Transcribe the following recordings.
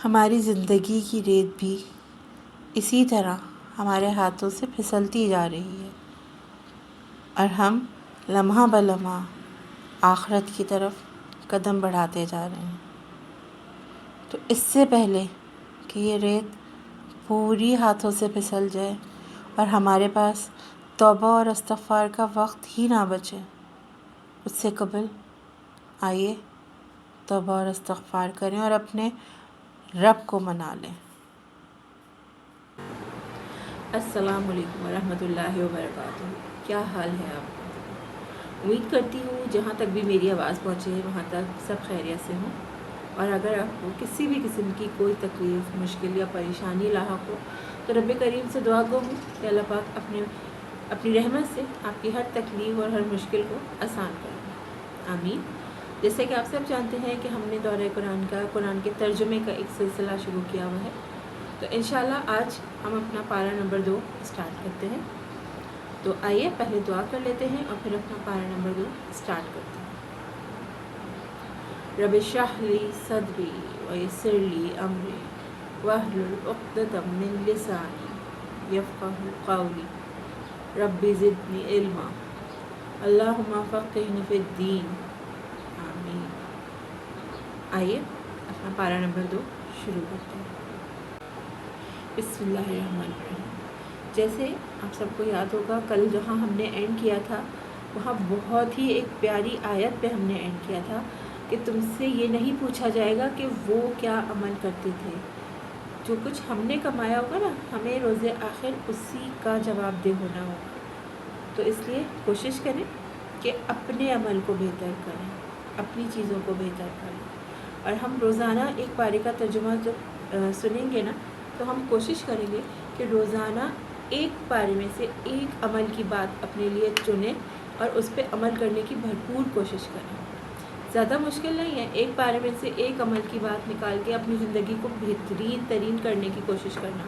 ہماری زندگی کی ریت بھی اسی طرح ہمارے ہاتھوں سے پھسلتی جا رہی ہے اور ہم لمحہ بلمحہ آخرت کی طرف قدم بڑھاتے جا رہے ہیں۔ تو اس سے پہلے کہ یہ ریت پوری ہاتھوں سے پھسل جائے اور ہمارے پاس توبہ اور استغفار کا وقت ہی نہ بچے، اس سے قبل آئیے توبہ اور استغفار کریں اور اپنے رب کو منا لیں۔ السلام علیکم ورحمۃ اللہ وبرکاتہ۔ کیا حال ہے آپ کا؟ امید کرتی ہوں جہاں تک بھی میری آواز پہنچے ہے وہاں تک سب خیریت سے ہوں، اور اگر آپ کو کسی بھی قسم کی کوئی تکلیف، مشکل یا پریشانی لاحق ہو تو رب کریم سے دعا گو ہوں کہ اللہ پاک اپنی رحمت سے آپ کی ہر تکلیف اور ہر مشکل کو آسان کر دیں، آمین۔ جیسے کہ آپ سب جانتے ہیں کہ ہم نے دورہ قرآن کے ترجمے کا ایک سلسلہ شروع کیا ہوا ہے، تو انشاءاللہ آج ہم اپنا پارہ نمبر 2 اسٹارٹ کرتے ہیں۔ تو آئیے پہلے دعا کر لیتے ہیں اور پھر اپنا پارہ نمبر 2 اسٹارٹ کرتے ہیں۔ رب اشرح لی صدری ویسر لی امری واحلل عقدۃ من لسانی یفقہوا قولی رب زدنی علما اللہم فقہنی فی الدین، آمین۔ آئیے اپنا پارہ نمبر 2 شروع کرتے ہیں۔ بسم اللہ الرحمن الرحیم۔ جیسے آپ سب کو یاد ہوگا کل جہاں ہم نے اینڈ کیا تھا وہاں بہت ہی ایک پیاری آیت پہ ہم نے اینڈ کیا تھا کہ تم سے یہ نہیں پوچھا جائے گا کہ وہ کیا عمل کرتے تھے، جو کچھ ہم نے کمایا ہوگا نا ہمیں روز آخر اسی کا جواب دہ ہونا ہوگا۔ تو اس لیے کوشش کریں کہ اپنے عمل کو بہتر کریں، اپنی چیزوں کو بہتر کریں، اور ہم روزانہ ایک پارے کا ترجمہ جب سنیں گے نا تو ہم کوشش کریں گے کہ روزانہ ایک پارے میں سے ایک عمل کی بات اپنے لیے چنیں اور اس پہ عمل کرنے کی بھرپور کوشش کریں۔ زیادہ مشکل نہیں ہے، ایک پارے میں سے ایک عمل کی بات نکال کے اپنی زندگی کو بہترین ترین کرنے کی کوشش کرنا۔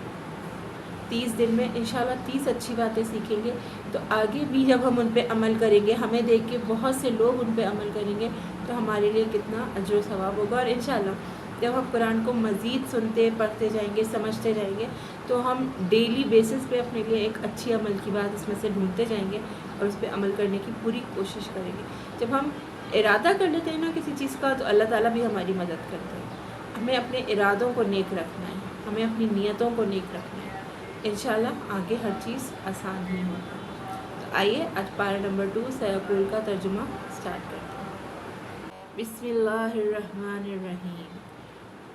30 دن میں انشاءاللہ 30 اچھی باتیں سیکھیں گے تو آگے بھی جب ہم ان پہ عمل کریں گے، ہمیں دیکھ کے بہت سے لوگ ان پہ عمل کریں گے تو ہمارے لیے کتنا اجر و ثواب ہوگا، اور انشاءاللہ جب ہم قرآن کو مزید سنتے پڑھتے جائیں گے، سمجھتے جائیں گے تو ہم ڈیلی بیسس پہ اپنے لیے ایک اچھی عمل کی بات اس میں سے ڈھونڈتے جائیں گے اور اس پہ عمل کرنے کی پوری کوشش کریں گے۔ جب ہم ارادہ کر لیتے ہیں نا کسی چیز کا تو اللہ تعالیٰ بھی ہماری مدد کرتے ہیں۔ ہمیں اپنے ارادوں کو نیک رکھنا ہے، ہمیں اپنی نیتوں کو نیک رکھنا ہے، انشاءاللہ آگے ہر چیز آسان ہی ہوگا۔ تو آئیے آج پارہ نمبر 2 سیقول کا ترجمہ اسٹارٹ کرتے ہیں۔ بسم اللہ الرحمن الرحیم۔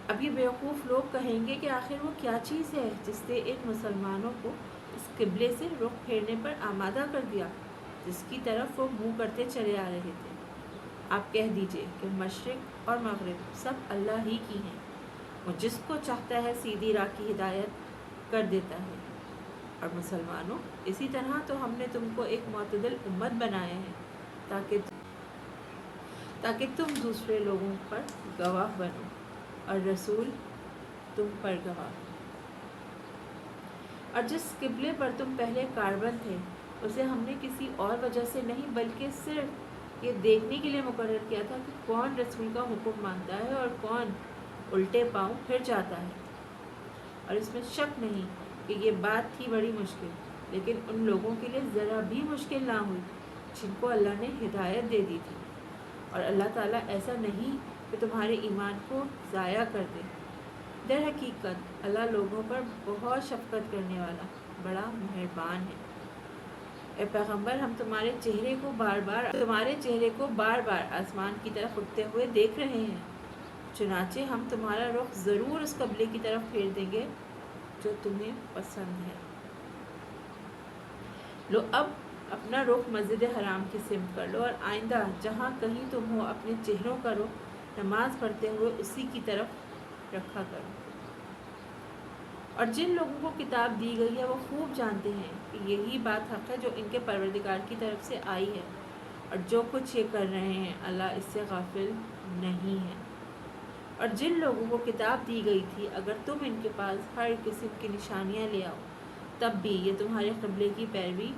اب یہ بیوقوف لوگ کہیں گے کہ آخر وہ کیا چیز ہے جس نے ایک مسلمانوں کو اس قبلے سے رخ پھیرنے پر آمادہ کر دیا جس کی طرف وہ منہ کرتے چلے آ رہے تھے۔ آپ کہہ دیجئے کہ مشرق اور مغرب سب اللہ ہی کی ہیں، وہ جس کو چاہتا ہے سیدھی راہ کی ہدایت کر دیتا ہے۔ اور مسلمانوں اسی طرح تو ہم نے تم کو ایک معتدل امت بنایا ہے تاکہ تم دوسرے لوگوں پر گواہ بنو اور رسول تم پر گواہ ہو۔ اور جس قبلے پر تم پہلے کاربند تھے اسے ہم نے کسی اور وجہ سے نہیں بلکہ صرف یہ دیکھنے کے لیے مقرر کیا تھا کہ کون رسول کا حکم مانتا ہے اور کون الٹے پاؤں پھر جاتا ہے۔ اور اس میں شک نہیں کہ یہ بات تھی بڑی مشکل، لیکن ان لوگوں کے لیے ذرا بھی مشکل نہ ہوئی جن کو اللہ نے ہدایت دے دی تھی۔ اور اللہ تعالیٰ ایسا نہیں کہ تمہارے ایمان کو ضائع کر دے، در حقیقت اللہ لوگوں پر بہت شفقت کرنے والا بڑا مہربان ہے۔ اے پیغمبر ہم تمہارے چہرے کو بار بار آسمان کی طرف اٹھتے ہوئے دیکھ رہے ہیں، چنانچہ ہم تمہارا رخ ضرور اس قبلے کی طرف پھیر دیں گے جو تمہیں پسند ہے۔ لو اب اپنا رخ مسجد حرام کی سمت کر لو، اور آئندہ جہاں کہیں تم ہو اپنے چہروں کا رخ نماز پڑھتے ہوئے اسی کی طرف رکھا کرو۔ اور جن لوگوں کو کتاب دی گئی ہے وہ خوب جانتے ہیں کہ یہی بات حق ہے جو ان کے پروردگار کی طرف سے آئی ہے، اور جو کچھ یہ کر رہے ہیں اللہ اس سے غافل نہیں ہے۔ اور جن لوگوں کو کتاب دی گئی تھی اگر تم ان کے پاس ہر قسم کی نشانیاں لے آؤ تب بھی یہ تمہارے قبلے کی پیروی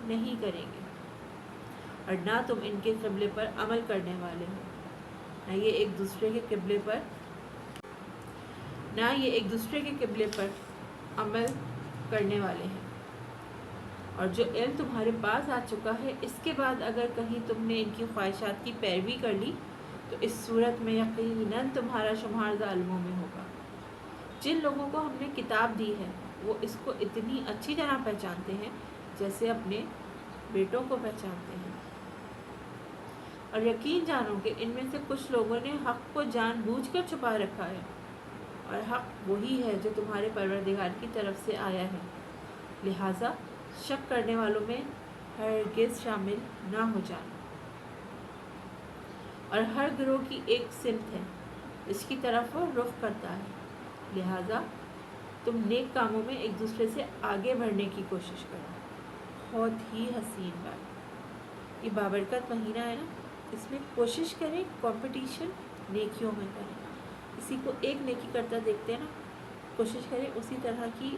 نہیں کریں گے، اور نہ تم ان کے قبلے پر عمل کرنے والے ہو، نہ یہ ایک دوسرے کے قبلے پر نہ یہ ایک دوسرے کے قبلے پر عمل کرنے والے ہیں۔ اور جو علم تمہارے پاس آ چکا ہے، اس کے بعد اگر کہیں تم نے ان کی خواہشات کی پیروی کر لی تو اس صورت میں یقیناً تمہارا شمار ظالموں میں ہوگا۔ جن لوگوں کو ہم نے کتاب دی ہے وہ اس کو اتنی اچھی طرح پہچانتے ہیں جیسے اپنے بیٹوں کو پہچانتے ہیں، اور یقین جانو کہ ان میں سے کچھ لوگوں نے حق کو جان بوجھ کر چھپا رکھا ہے، اور حق وہی ہے جو تمہارے پروردگار کی طرف سے آیا ہے، لہٰذا شک کرنے والوں میں ہرگز شامل نہ ہو جانا۔ اور ہر گروہ کی ایک سمت ہے اس کی طرف وہ رخ کرتا ہے، لہٰذا تم نیک کاموں میں ایک دوسرے سے آگے بڑھنے کی کوشش کرو۔ بہت ہی حسین بات، یہ بابرکت مہینہ ہے نا، اس میں کوشش کریں کمپٹیشن نیکیوں میں کریں۔ کسی کو ایک نیکی کرتا دیکھتے ہیں نا، کوشش کریں اسی طرح کی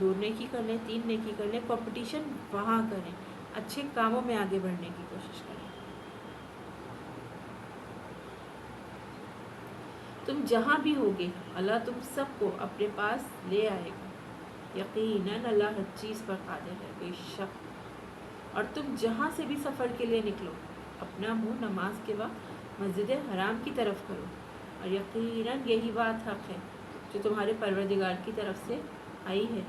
2 نیکی کر لیں، 3 نیکی کر لیں، کمپٹیشن وہاں کریں، اچھے کاموں میں آگے بڑھنے کی کوشش کریں۔ تم جہاں بھی ہوگے اللہ تم سب کو اپنے پاس لے آئے گا، یقیناً اللہ ہر چیز پر قادر ہے، بے شک۔ اور تم جہاں سے بھی سفر کے لیے نکلو اپنا منہ نماز کے وقت مسجد حرام کی طرف کرو، اور یقیناً یہی بات حق ہے جو تمہارے پروردگار کی طرف سے آئی ہے،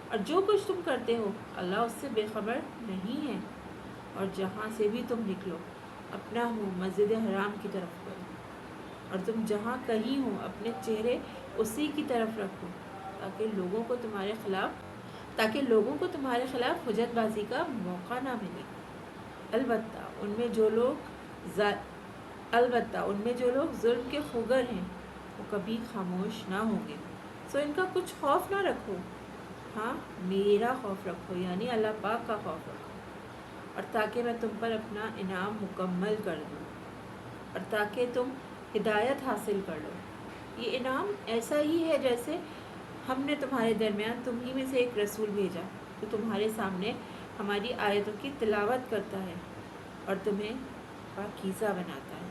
اور جو کچھ تم کرتے ہو اللہ اس سے بے خبر نہیں ہے۔ اور جہاں سے بھی تم نکلو اپنا منہ مسجد حرام کی طرف کرو، اور تم جہاں کہیں ہو اپنے چہرے اسی کی طرف رکھو تاکہ لوگوں کو تمہارے خلاف حجت بازی کا موقع نہ ملے۔ البتہ ان میں جو لوگ ظلم کے خوگر ہیں وہ کبھی خاموش نہ ہوں گے، سو ان کا کچھ خوف نہ رکھو، ہاں میرا خوف رکھو، یعنی اللہ پاک کا خوف رکھو، اور تاکہ میں تم پر اپنا انعام مکمل کر دوں، اور تاکہ تم ہدایت حاصل کر لو۔ یہ انعام ایسا ہی ہے جیسے ہم نے تمہارے درمیان تمہیں میں سے ایک رسول بھیجا جو تمہارے سامنے ہماری آیتوں کی تلاوت کرتا ہے اور تمہیں پاکیزہ بناتا ہے،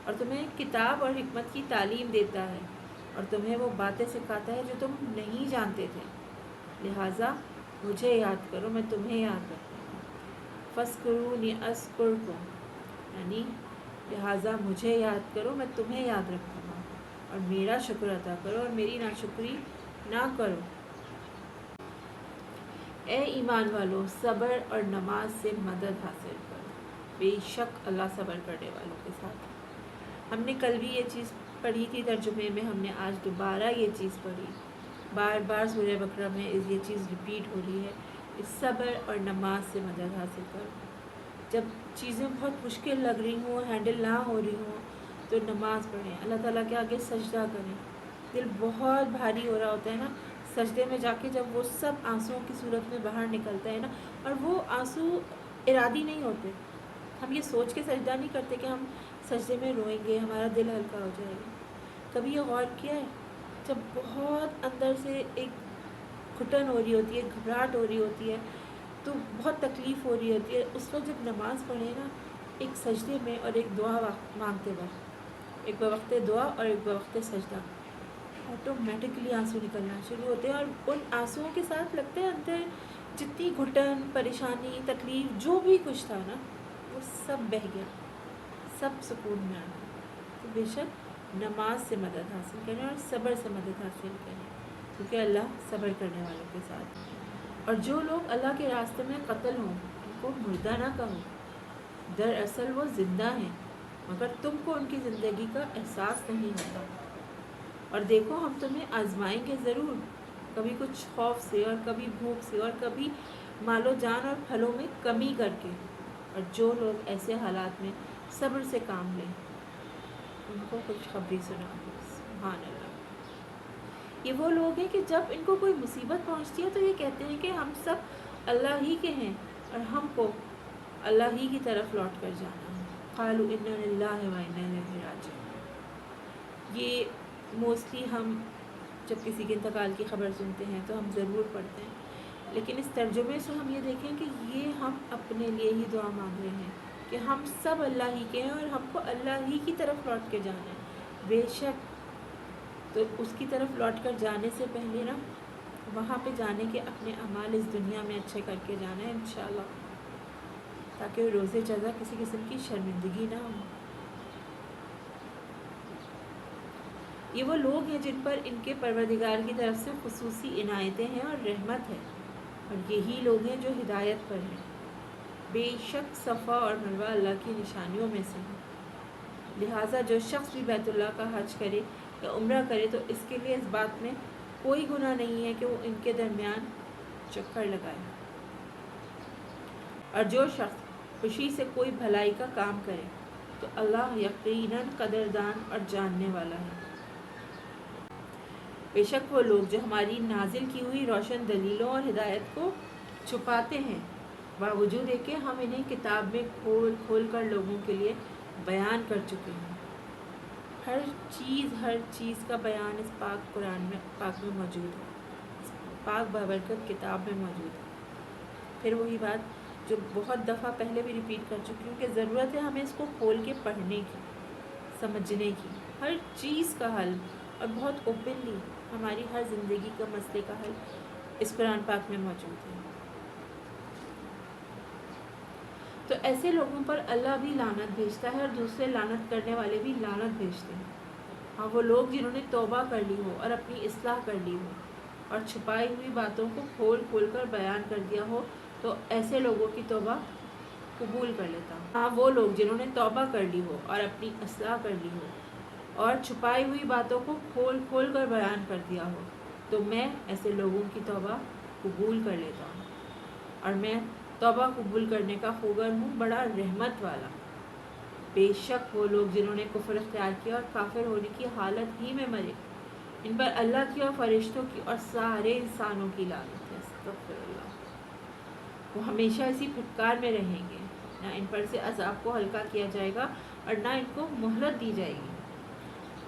اور تمہیں کتاب اور حکمت کی تعلیم دیتا ہے، اور تمہیں وہ باتیں سکھاتا ہے جو تم نہیں جانتے تھے، لہٰذا مجھے یاد کرو میں تمہیں یاد رکھوں گا۔ فاذکرونی اذکرکم، یعنی لہٰذا مجھے یاد کرو میں تمہیں یاد رکھوں گا، اور میرا شکر ادا کرو اور میری ناشکری نہ کرو۔ اے ایمان والو، صبر اور نماز سے مدد حاصل کرو، بے شک اللہ صبر کرنے والوں کے ساتھ ہے۔ ہم نے کل بھی یہ چیز پڑھی تھی ترجمے میں، ہم نے آج دوبارہ یہ چیز پڑھی، بار بار سورہ بقرہ میں یہ چیز ریپیٹ ہو رہی ہے، اس صبر اور نماز سے مدد حاصل کرو۔ جب چیزیں بہت مشکل لگ رہی ہوں، ہینڈل نہ ہو رہی ہوں، تو نماز پڑھیں، اللہ تعالیٰ کے آگے سجدہ کریں۔ دل بہت بھاری ہو رہا ہوتا ہے نا، سجدے میں جا کے جب وہ سب آنسوؤں کی صورت میں باہر نکلتا ہے نا، اور وہ آنسو ارادی نہیں ہوتے، ہم یہ سوچ کے سجدہ نہیں کرتے کہ ہم سجدے میں روئیں گے، ہمارا دل ہلکا ہو جائے گا۔ کبھی یہ غور کیا ہے، جب بہت اندر سے ایک گھٹن ہو رہی ہوتی ہے، گھبراہٹ ہو رہی ہوتی ہے، تو بہت تکلیف ہو رہی ہوتی ہے، اس وقت جب نماز پڑھیں نا، ایک سجدے میں اور ایک دعا مانگتے وقت، ایک بوقت دعا اور ایک بوقت سجدہ، آٹومیٹکلی آنسو نکلنا شروع ہوتے ہیں، اور ان آنسوؤں کے ساتھ لگتے ہیں اندر جتنی گھٹن، پریشانی، تکلیف، جو بھی کچھ تھا نا، وہ سب بہہ گیا، سب سکون میں آ گیا۔ تو بے شک نماز سے مدد حاصل کریں اور صبر سے مدد حاصل کریں، کیونکہ اللہ صبر کرنے والوں کے ساتھ ہے۔ اور جو لوگ اللہ کے راستے میں قتل ہوں ان کو مردہ نہ کہو، دراصل وہ زندہ ہیں مگر تم کو ان کی زندگی کا احساس نہیں ہوتا۔ اور دیکھو ہم تمہیں آزمائیں گے ضرور، کبھی کچھ خوف سے اور کبھی بھوک سے اور کبھی مال و جان اور پھلوں میں کمی کر کے، اور جو لوگ ایسے حالات میں صبر سے کام لیں ان کو خوشخبری سنا دو۔ سبحان اللہ، یہ وہ لوگ ہیں کہ جب ان کو کوئی مصیبت پہنچتی ہے تو یہ کہتے ہیں کہ ہم سب اللہ ہی کے ہیں اور ہم کو اللہ ہی کی طرف لوٹ کر جانا ہے۔ قالوا انا للہ و انا الیہ راجعون، یہ موسٹلی ہم جب کسی کے انتقال کی خبر سنتے ہیں تو ہم ضرور پڑھتے ہیں، لیکن اس ترجمے سے ہم یہ دیکھیں کہ یہ ہم اپنے لیے ہی دعا مانگ رہے ہیں کہ ہم سب اللہ ہی کے ہیں اور ہم کو اللہ ہی کی طرف لوٹ کے جانا ہے۔ بے شک تو اس کی طرف لوٹ کر جانے سے پہلے نا وہاں پہ جانے کے اپنے اعمال اس دنیا میں اچھے کر کے جانا ہے انشاءاللہ، تاکہ روز جزا کسی قسم کی شرمندگی نہ ہو۔ یہ وہ لوگ ہیں جن پر ان کے پروردگار کی طرف سے خصوصی عنایتیں ہیں اور رحمت ہے، اور یہی لوگ ہیں جو ہدایت پر ہیں۔ بے شک صفا اور مروہ اللہ کی نشانیوں میں سے ہیں، لہٰذا جو شخص بھی بیت اللہ کا حج کرے یا عمرہ کرے تو اس کے لیے اس بات میں کوئی گناہ نہیں ہے کہ وہ ان کے درمیان چکر لگائے، اور جو شخص خوشی سے کوئی بھلائی کا کام کرے تو اللہ یقیناً قدردان اور جاننے والا ہے۔ بے شک وہ لوگ جو ہماری نازل کی ہوئی روشن دلیلوں اور ہدایت کو چھپاتے ہیں، باوجود کہ ہم انہیں کتاب میں کھول کھول کر لوگوں کے لیے بیان کر چکے ہیں۔ ہر چیز کا بیان اس پاک قرآن میں پاک میں موجود ہے، اس پاک بابرکت کتاب میں موجود ہے۔ پھر وہی بات جو بہت دفعہ پہلے بھی ریپیٹ کر چکی ہوں کہ ضرورت ہے ہمیں اس کو کھول کے پڑھنے کی، سمجھنے کی۔ ہر چیز کا حل، اور بہت اوپنلی ہماری ہر زندگی کا مسئلے کا حل اس قرآن پاک میں موجود ہے۔ تو ایسے لوگوں پر اللہ بھی لعنت بھیجتا ہے اور دوسرے لعنت کرنے والے بھی لعنت بھیجتے ہیں۔ ہاں، وہ لوگ جنہوں نے توبہ کر لی ہو اور اپنی اصلاح کر لی ہو اور چھپائی ہوئی باتوں کو کھول کھول کر بیان کر دیا ہو تو ایسے لوگوں کی توبہ قبول کر لیتا ہوں۔ ہاں، وہ لوگ جنہوں نے توبہ کر لی ہو اور اپنی اصلاح کر لی ہو اور چھپائی ہوئی باتوں کو کھول کھول کر بیان کر دیا ہو تو میں ایسے لوگوں کی توبہ قبول کر لیتا ہوں، اور میں توبہ قبول کرنے کا خوگر ہوں، بڑا رحمت والا۔ بے شک وہ لوگ جنہوں نے کفر اختیار کیا اور کافر ہونے کی حالت ہی میں مرے، ان پر اللہ کی اور فرشتوں کی اور سارے انسانوں کی لعنت ہے۔ استغفر اللہ۔ وہ ہمیشہ اسی پھٹکار میں رہیں گے، نہ ان پر سے عذاب کو ہلکا کیا جائے گا اور نہ ان کو مہلت دی جائے گی۔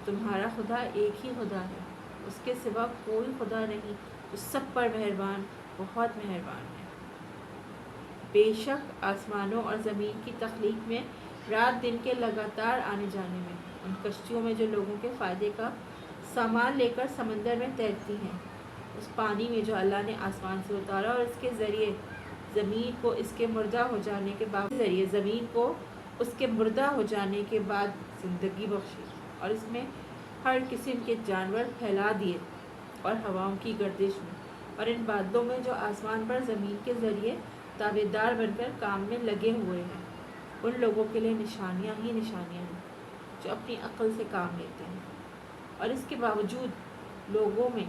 تمہارا خدا ایک ہی خدا ہے، اس کے سوا کوئی خدا نہیں، جو سب پر مہربان، بہت مہربان ہے۔ بے شک آسمانوں اور زمین کی تخلیق میں، رات دن کے لگاتار آنے جانے میں، ان کشتیوں میں جو لوگوں کے فائدے کا سامان لے کر سمندر میں تیرتی ہیں، اس پانی میں جو اللہ نے آسمان سے اتارا اور اس کے ذریعے زمین کو اس کے مردہ ہو جانے کے بعد زندگی بخشی، اور اس میں ہر قسم کے جانور پھیلا دیے، اور ہواؤں کی گردش میں اور ان بادلوں میں جو آسمان پر زمین کے ذریعے تابعدار بن کر کام میں لگے ہوئے ہیں، ان لوگوں کے لیے نشانیاں ہی نشانیاں ہیں جو اپنی عقل سے کام لیتے ہیں۔ اور اس کے باوجود لوگوں میں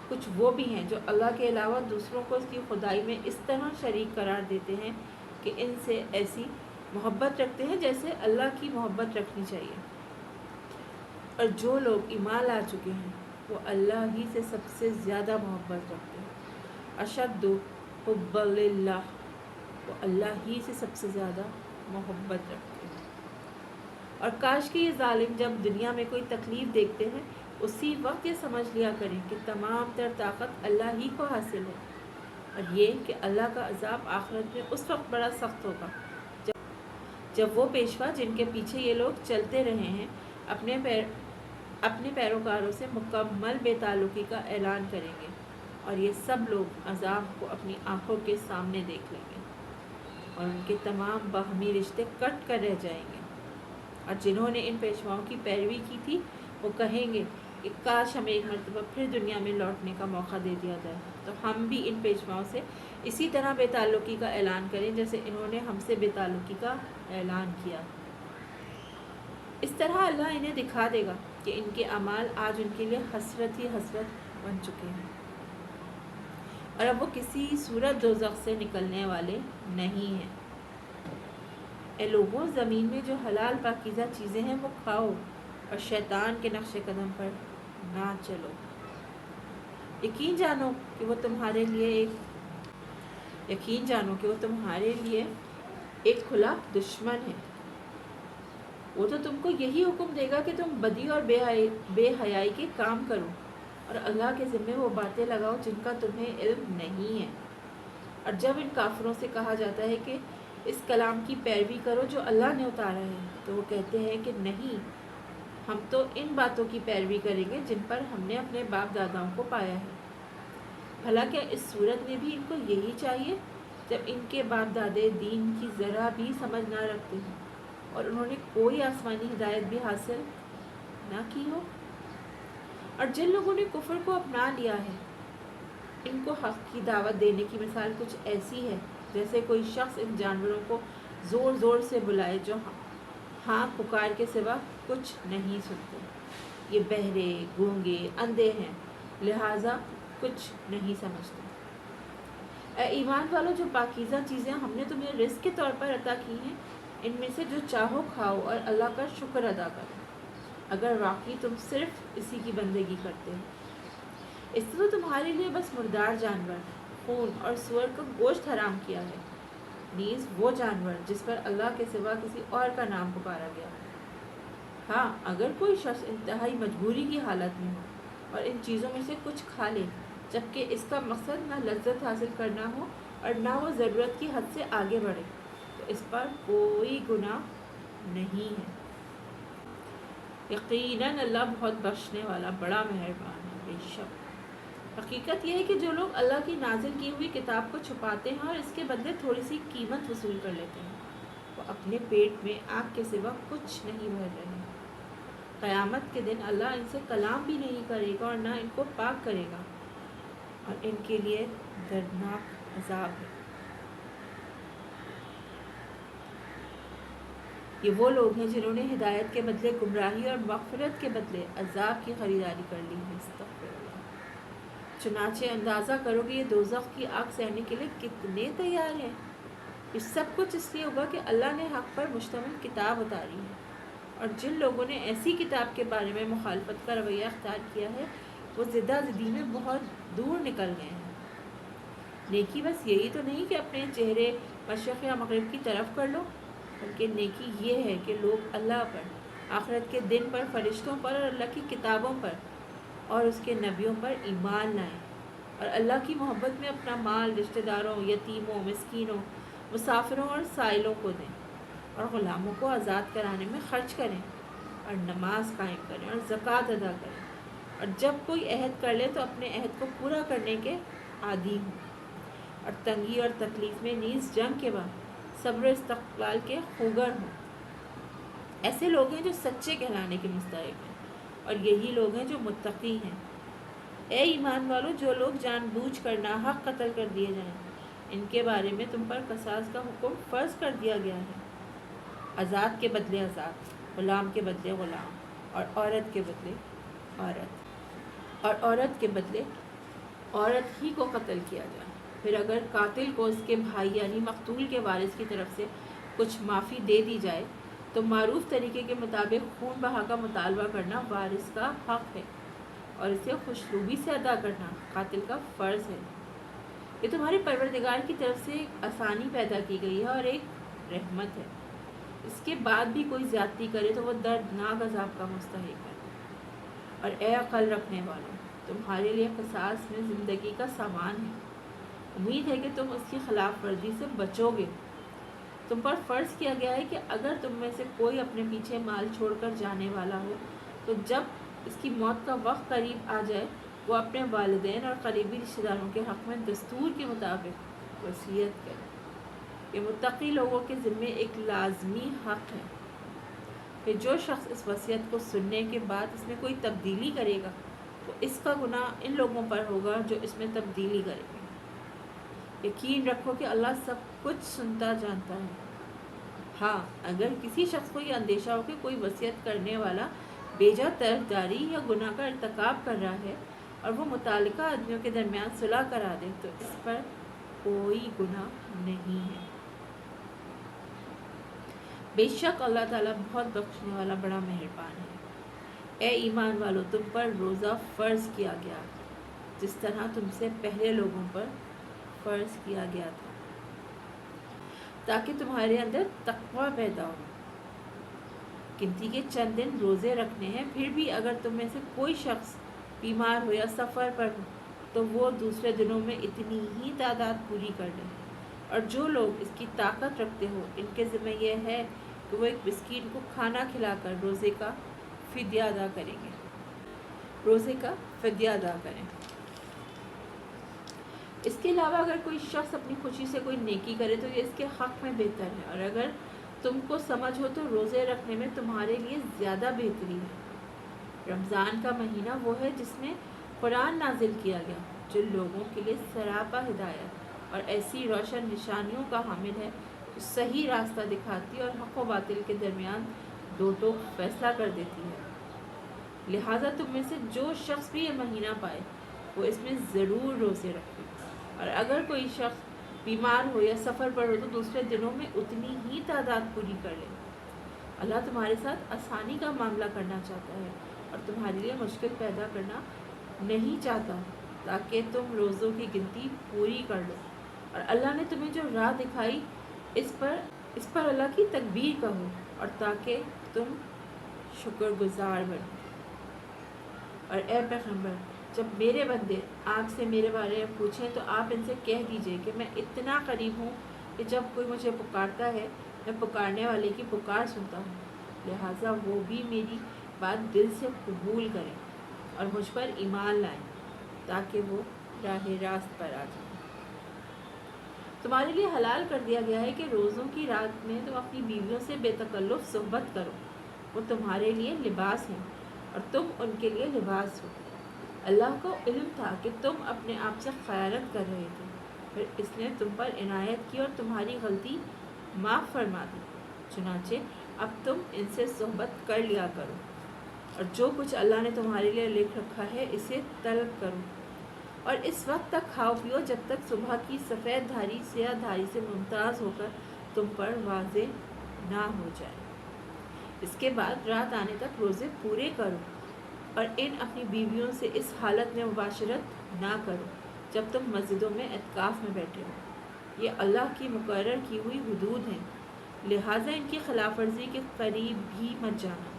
کچھ وہ بھی ہیں جو اللہ کے علاوہ دوسروں کو اس کی خدائی میں اس طرح شریک قرار دیتے ہیں کہ ان سے ایسی محبت رکھتے ہیں جیسے اللہ کی محبت رکھنی چاہیے۔ اور جو لوگ ایمان لا چکے ہیں وہ اللہ ہی سے سب سے زیادہ محبت رکھتے ہیں۔ اشد حب للہ، وہ اللہ ہی سے سب سے زیادہ محبت رکھتے ہیں۔ اور کاش کہ یہ ظالم جب دنیا میں کوئی تکلیف دیکھتے ہیں اسی وقت یہ سمجھ لیا کریں کہ تمام تر طاقت اللہ ہی کو حاصل ہے، اور یہ کہ اللہ کا عذاب آخرت میں اس وقت بڑا سخت ہوگا جب وہ پیشوا جن کے پیچھے یہ لوگ چلتے رہے ہیں اپنے پیروکاروں سے مکمل بے تعلقی کا اعلان کریں گے، اور یہ سب لوگ عذاب کو اپنی آنکھوں کے سامنے دیکھ لیں گے، اور ان کے تمام باہمی رشتے کٹ کر رہ جائیں گے۔ اور جنہوں نے ان پیشواؤں کی پیروی کی تھی وہ کہیں گے کہ کاش ہمیں ایک مرتبہ پھر دنیا میں لوٹنے کا موقع دے دیا جائے تو ہم بھی ان پیشواؤں سے اسی طرح بے تعلقی کا اعلان کریں جیسے انہوں نے ہم سے بے تعلقی کا اعلان کیا۔ اس طرح اللہ انہیں دکھا دے گا کہ ان کے اعمال آج ان کے لیے حسرت ہی حسرت بن چکے ہیں، اور اب وہ کسی صورت دوزخ سے نکلنے والے نہیں ہیں۔ اے لوگوں، زمین میں جو حلال پاکیزہ چیزیں ہیں وہ کھاؤ اور شیطان کے نقش قدم پر نہ چلو۔ یقین جانو کہ وہ تمہارے لیے ایک کھلا دشمن ہے۔ وہ تو تم کو یہی حکم دے گا کہ تم بدی اور بے حیائی کے کام کرو اور اللہ کے ذمے وہ باتیں لگاؤ جن کا تمہیں علم نہیں ہے۔ اور جب ان کافروں سے کہا جاتا ہے کہ اس کلام کی پیروی کرو جو اللہ نے اتارا ہے تو وہ کہتے ہیں کہ نہیں، ہم تو ان باتوں کی پیروی کریں گے جن پر ہم نے اپنے باپ داداؤں کو پایا ہے۔ بھلا کیا اس صورت میں بھی ان کو یہی چاہیے جب ان کے باپ دادے دین کی ذرا بھی سمجھ نہ رکھتے ہیں اور انہوں نے کوئی آسمانی ہدایت بھی حاصل نہ کی ہو؟ اور جن لوگوں نے کفر کو اپنا لیا ہے ان کو حق کی دعوت دینے کی مثال کچھ ایسی ہے جیسے کوئی شخص ان جانوروں کو زور زور سے بلائے جو ہاں پکار کے سوا کچھ نہیں سنتے۔ یہ بہرے، گونگے، اندھے ہیں، لہٰذا کچھ نہیں سمجھتے۔ اے ایمان والو، جو پاکیزہ چیزیں ہم نے تمہیں رزق کے طور پر عطا کی ہیں ان میں سے جو چاہو کھاؤ اور اللہ کا شکر ادا کرو، اگر واقعی تم صرف اسی کی بندگی کرتے ہو۔ اس نے تو تمہارے لیے بس مردار جانور، خون اور سور کا گوشت حرام کیا ہے، نیز وہ جانور جس پر اللہ کے سوا کسی اور کا نام پکارا گیا ہے۔ ہاں، اگر کوئی شخص انتہائی مجبوری کی حالت میں ہو اور ان چیزوں میں سے کچھ کھا لے جبکہ اس کا مقصد نہ لذت حاصل کرنا ہو اور نہ وہ ضرورت کی حد سے آگے بڑھے تو اس پر کوئی گناہ نہیں ہے۔ یقیناً اللہ بہت بخشنے والا بڑا مہربان ہے۔ بے شک حقیقت یہ ہے کہ جو لوگ اللہ کی نازل کی ہوئی کتاب کو چھپاتے ہیں اور اس کے بدلے تھوڑی سی قیمت وصول کر لیتے ہیں وہ اپنے پیٹ میں آگ کے سوا کچھ نہیں بھر رہے ہیں۔ قیامت کے دن اللہ ان سے کلام بھی نہیں کرے گا اور نہ ان کو پاک کرے گا اور ان کے لیے دردناک عذاب ہے۔ یہ وہ لوگ ہیں جنہوں نے ہدایت کے بدلے گمراہی اور مغفرت کے بدلے عذاب کی خریداری کر لی ہے۔ استغفر اللہ۔ چنانچہ اندازہ کرو کہ یہ دوزخ کی آگ سہنے کے لیے کتنے تیار ہیں۔ یہ سب کچھ اس لیے ہوگا کہ اللہ نے حق پر مشتمل کتاب اتاری ہے اور جن لوگوں نے ایسی کتاب کے بارے میں مخالفت کا رویہ اختیار کیا ہے وہ زدہ زدی میں بہت دور نکل گئے ہیں۔ نیکی بس یہی تو نہیں کہ اپنے چہرے مشرق یا مغرب کی طرف کر لو، بلکہ نیکی یہ ہے کہ لوگ اللہ پر، آخرت کے دن پر، فرشتوں پر اور اللہ کی کتابوں پر اور اس کے نبیوں پر ایمان لائیں اور اللہ کی محبت میں اپنا مال رشتہ داروں، یتیموں، مسکینوں، مسافروں اور سائلوں کو دیں اور غلاموں کو آزاد کرانے میں خرچ کریں اور نماز قائم کریں اور زکوٰۃ ادا کریں اور جب کوئی عہد کر لے تو اپنے عہد کو پورا کرنے کے عادی ہوں اور تنگی اور تکلیف میں نیز جنگ کے بعد صبر و استقلال کے خوگر ہوں۔ ایسے لوگ ہیں جو سچے کہلانے کے مستحق ہیں اور یہی لوگ ہیں جو متقی ہیں۔ اے ایمان والو، جو لوگ جان بوجھ کر ناحق قتل کر دیے جائیں ان کے بارے میں تم پر قصاص کا حکم فرض کر دیا گیا ہے۔ آزاد کے بدلے آزاد، غلام کے بدلے غلام اور عورت کے بدلے عورت اور عورت کے بدلے عورت ہی کو قتل کیا جائے۔ پھر اگر قاتل کو اس کے بھائی یعنی مقتول کے وارث کی طرف سے کچھ معافی دے دی جائے تو معروف طریقے کے مطابق خون بہا کا مطالبہ کرنا وارث کا حق ہے اور اسے خوشروبی سے ادا کرنا قاتل کا فرض ہے۔ یہ تمہاری پروردگار کی طرف سے ایک آسانی پیدا کی گئی ہے اور ایک رحمت ہے۔ اس کے بعد بھی کوئی زیادتی کرے تو وہ دردناک عذاب کا مستحق ہے۔ اور اے عقل رکھنے والوں، تمہارے لیے قصاص میں زندگی کا سامان ہے، امید ہے کہ تم اس کی خلاف ورزی سے بچو گے۔ تم پر فرض کیا گیا ہے کہ اگر تم میں سے کوئی اپنے پیچھے مال چھوڑ کر جانے والا ہو تو جب اس کی موت کا وقت قریب آ جائے وہ اپنے والدین اور قریبی رشتہ داروں کے حق میں دستور کے مطابق وصیت کرے۔ یہ متقی لوگوں کے ذمے ایک لازمی حق ہے۔ پھر جو شخص اس وصیت کو سننے کے بعد اس میں کوئی تبدیلی کرے گا تو اس کا گناہ ان لوگوں پر ہوگا جو اس میں تبدیلی کریں گے۔ یقین رکھو کہ اللہ سب کچھ سنتا جانتا ہے۔ ہاں، اگر کسی شخص کو یہ اندیشہ ہو کہ کوئی وصیت کرنے والا بیجا طرفداری یا گناہ کا ارتکاب کر رہا ہے اور وہ متعلقہ آدمیوں کے درمیان صلح کرا دے تو اس پر کوئی گناہ نہیں ہے۔ بے شک اللہ تعالیٰ بہت بخشنے والا بڑا مہربان ہے۔ اے ایمان والو، تم پر روزہ فرض کیا گیا جس طرح تم سے پہلے لوگوں پر فرض کیا گیا تھا تاکہ تمہارے اندر تقویٰ پیدا ہو۔ گنتی کے چند دن روزے رکھنے ہیں، پھر بھی اگر تم میں سے کوئی شخص بیمار ہو یا سفر پر ہو تو وہ دوسرے دنوں میں اتنی ہی تعداد پوری کر لیں۔ اور جو لوگ اس کی طاقت رکھتے ہو ان کے ذمہ یہ ہے کہ وہ ایک مسکین کو کھانا کھلا کر روزے کا فدیہ ادا کریں گے، روزے کا فدیہ ادا کریں۔ اس کے علاوہ اگر کوئی شخص اپنی خوشی سے کوئی نیکی کرے تو یہ اس کے حق میں بہتر ہے، اور اگر تم کو سمجھ ہو تو روزے رکھنے میں تمہارے لیے زیادہ بہتری ہے۔ رمضان کا مہینہ وہ ہے جس میں قرآن نازل کیا گیا، جو لوگوں کے لیے سراپا ہدایت اور ایسی روشن نشانیوں کا حامل ہے جو صحیح راستہ دکھاتی اور حق و باطل کے درمیان دو ٹوک فیصلہ کر دیتی ہے۔ لہٰذا تم میں سے جو شخص بھی یہ مہینہ پائے وہ اس میں ضرور روزے رکھے، اور اگر کوئی شخص بیمار ہو یا سفر پر ہو تو دوسرے دنوں میں اتنی ہی تعداد پوری کر لے۔ اللہ تمہارے ساتھ آسانی کا معاملہ کرنا چاہتا ہے اور تمہارے لیے مشکل پیدا کرنا نہیں چاہتا، تاکہ تم روزوں کی گنتی پوری کر لو، اور اللہ نے تمہیں جو راہ دکھائی اس پر اللہ کی تکبیر کہو، اور تاکہ تم شکر گزار بنو۔ اور اے پیغمبر، جب میرے بندے آپ سے میرے بارے میں پوچھیں تو آپ ان سے کہہ دیجئے کہ میں اتنا قریب ہوں کہ جب کوئی مجھے پکارتا ہے میں پکارنے والے کی پکار سنتا ہوں، لہٰذا وہ بھی میری بات دل سے قبول کریں اور مجھ پر ایمان لائیں تاکہ وہ راہ راست پر آ جائیں۔ تمہارے لیے حلال کر دیا گیا ہے کہ روزوں کی رات میں تم اپنی بیویوں سے بے تکلف صحبت کرو، وہ تمہارے لیے لباس ہیں اور تم ان کے لیے لباس ہو۔ اللہ کو علم تھا کہ تم اپنے آپ سے خیانت کر رہے تھے، پھر اس نے تم پر عنایت کی اور تمہاری غلطی معاف فرما دی، چنانچہ اب تم ان سے صحبت کر لیا کرو، اور جو کچھ اللہ نے تمہارے لیے لکھ رکھا ہے اسے طلب کرو، اور اس وقت تک کھاؤ پیو جب تک صبح کی سفید دھاری سیاہ دھاری سے ممتاز ہو کر تم پر واضح نہ ہو جائے۔ اس کے بعد رات آنے تک روزے پورے کرو، اور ان اپنی بیویوں سے اس حالت میں مباشرت نہ کرو جب تم مسجدوں میں اعتکاف میں بیٹھے ہو، یہ اللہ کی مقرر کی ہوئی حدود ہیں، لہٰذا ان کی خلاف ورزی کے قریب بھی مت جانا۔